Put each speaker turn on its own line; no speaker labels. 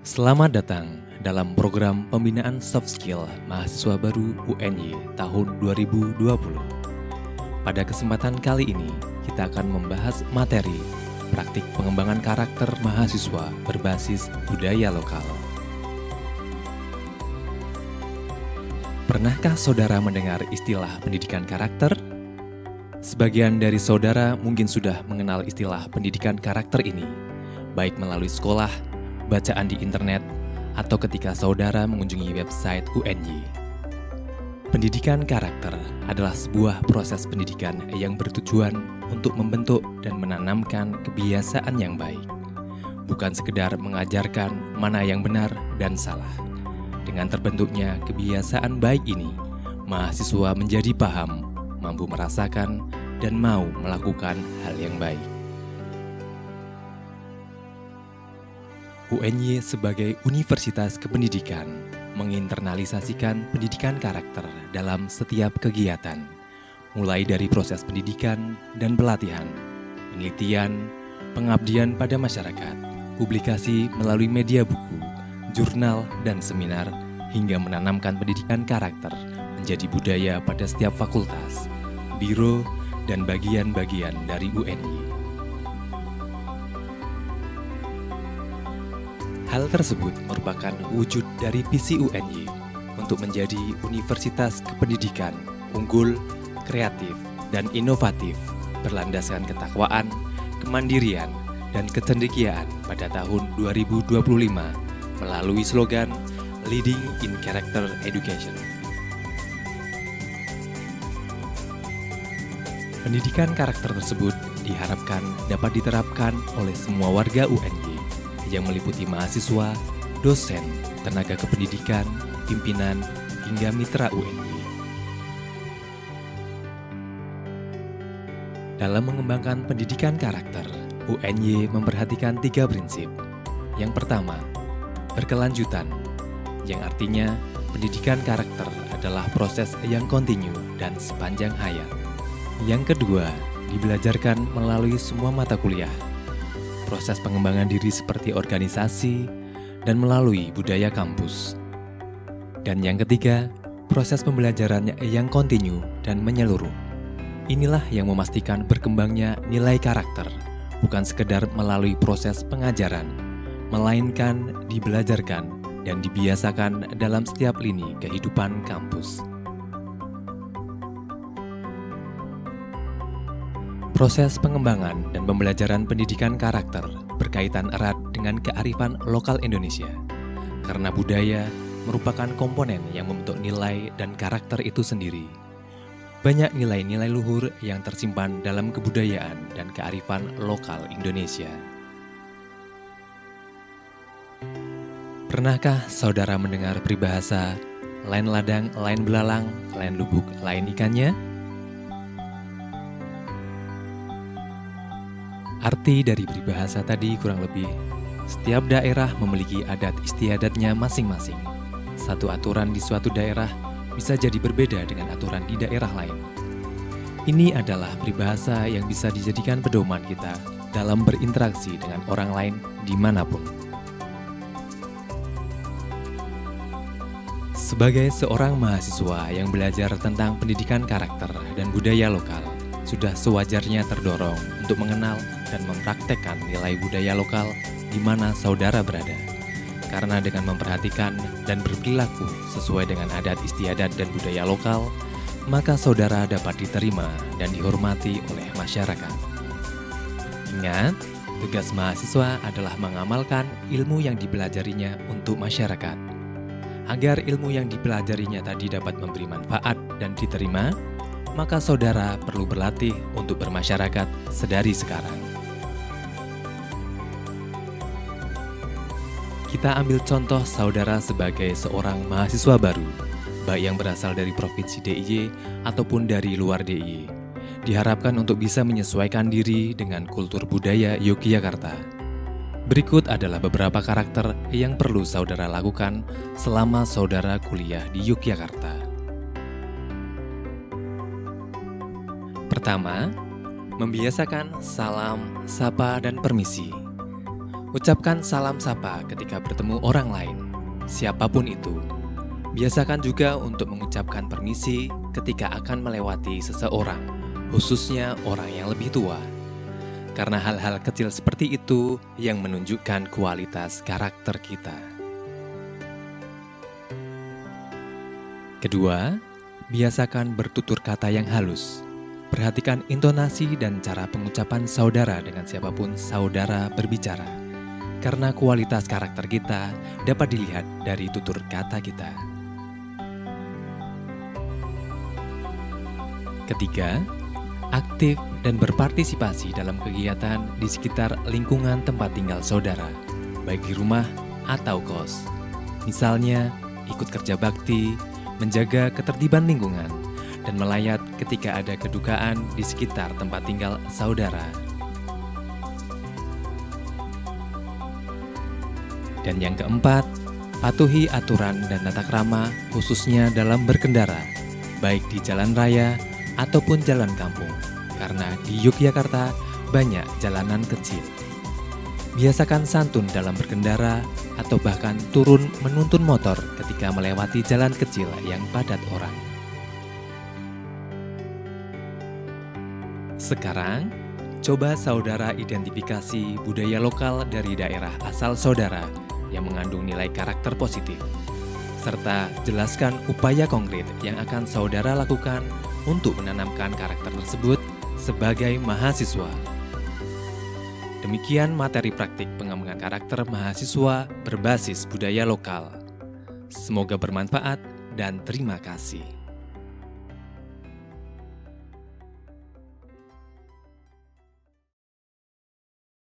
Selamat datang dalam program pembinaan soft skill mahasiswa baru UNY tahun 2020. Pada kesempatan kali ini, kita akan membahas materi praktik pengembangan karakter mahasiswa berbasis budaya lokal. Pernahkah saudara mendengar istilah pendidikan karakter? Sebagian dari saudara mungkin sudah mengenal istilah pendidikan karakter ini, baik melalui sekolah, bacaan di internet, atau ketika saudara mengunjungi website UNY. Pendidikan karakter adalah sebuah proses pendidikan yang bertujuan untuk membentuk dan menanamkan kebiasaan yang baik, bukan sekedar mengajarkan mana yang benar dan salah. Dengan terbentuknya kebiasaan baik ini, mahasiswa menjadi paham, mampu merasakan, dan mau melakukan hal yang baik. UNY sebagai universitas kependidikan menginternalisasikan pendidikan karakter dalam setiap kegiatan, mulai dari proses pendidikan dan pelatihan, penelitian, pengabdian pada masyarakat, publikasi melalui media buku, jurnal, dan seminar, hingga menanamkan pendidikan karakter menjadi budaya pada setiap fakultas, biro, dan bagian-bagian dari UNY. Hal tersebut merupakan wujud dari visi UNY untuk menjadi universitas kependidikan unggul, kreatif, dan inovatif berlandaskan ketakwaan, kemandirian, dan kecendekiaan pada tahun 2025 melalui slogan Leading in Character Education. Pendidikan karakter tersebut diharapkan dapat diterapkan oleh semua warga UNY yang meliputi mahasiswa, dosen, tenaga kependidikan, pimpinan, hingga mitra UNY. Dalam mengembangkan pendidikan karakter, UNY memperhatikan 3 prinsip. Yang pertama, berkelanjutan, yang artinya pendidikan karakter adalah proses yang kontinu dan sepanjang hayat. Yang kedua, dibelajarkan melalui semua mata kuliah, proses pengembangan diri seperti organisasi, dan melalui budaya kampus. Dan yang ketiga, proses pembelajarannya yang kontinu dan menyeluruh. Inilah yang memastikan berkembangnya nilai karakter, bukan sekedar melalui proses pengajaran, melainkan dibelajarkan dan dibiasakan dalam setiap lini kehidupan kampus. Proses pengembangan dan pembelajaran pendidikan karakter berkaitan erat dengan kearifan lokal Indonesia, karena budaya merupakan komponen yang membentuk nilai dan karakter itu sendiri. Banyak nilai-nilai luhur yang tersimpan dalam kebudayaan dan kearifan lokal Indonesia. Pernahkah saudara mendengar peribahasa, lain ladang, lain belalang, lain lubuk, lain ikannya? Arti dari peribahasa tadi kurang lebih, setiap daerah memiliki adat istiadatnya masing-masing. Satu aturan di suatu daerah bisa jadi berbeda dengan aturan di daerah lain. Ini adalah peribahasa yang bisa dijadikan pedoman kita dalam berinteraksi dengan orang lain dimanapun. Sebagai seorang mahasiswa yang belajar tentang pendidikan karakter dan budaya lokal, sudah sewajarnya terdorong untuk mengenal dan mempraktekkan nilai budaya lokal di mana saudara berada. Karena dengan memperhatikan dan berperilaku sesuai dengan adat istiadat dan budaya lokal, maka saudara dapat diterima dan dihormati oleh masyarakat. Ingat, tugas mahasiswa adalah mengamalkan ilmu yang dipelajarinya untuk masyarakat. Agar ilmu yang dipelajarinya tadi dapat memberi manfaat dan diterima, maka saudara perlu berlatih untuk bermasyarakat sedari sekarang. Kita ambil contoh saudara sebagai seorang mahasiswa baru, baik yang berasal dari Provinsi DIY ataupun dari luar DIY. Diharapkan untuk bisa menyesuaikan diri dengan kultur budaya Yogyakarta. Berikut adalah beberapa karakter yang perlu saudara lakukan selama saudara kuliah di Yogyakarta. Pertama, membiasakan salam, sapa, dan permisi. Ucapkan salam sapa ketika bertemu orang lain, siapapun itu. Biasakan juga untuk mengucapkan permisi ketika akan melewati seseorang, khususnya orang yang lebih tua. Karena hal-hal kecil seperti itu yang menunjukkan kualitas karakter kita. Kedua, biasakan bertutur kata yang halus. Perhatikan intonasi dan cara pengucapan saudara dengan siapapun saudara berbicara. Karena kualitas karakter kita dapat dilihat dari tutur kata kita. Ketiga, aktif dan berpartisipasi dalam kegiatan di sekitar lingkungan tempat tinggal saudara, baik di rumah atau kos. Misalnya, ikut kerja bakti, menjaga ketertiban lingkungan, dan melayat ketika ada kedukaan di sekitar tempat tinggal saudara. Dan yang keempat, patuhi aturan dan tata krama khususnya dalam berkendara, baik di jalan raya ataupun jalan kampung, karena di Yogyakarta banyak jalanan kecil. Biasakan santun dalam berkendara atau bahkan turun menuntun motor ketika melewati jalan kecil yang padat orang. Sekarang, coba saudara identifikasi budaya lokal dari daerah asal saudara yang mengandung nilai karakter positif, serta jelaskan upaya konkret yang akan saudara lakukan untuk menanamkan karakter tersebut sebagai mahasiswa. Demikian materi praktik pengembangan karakter mahasiswa berbasis budaya lokal. Semoga bermanfaat dan terima kasih.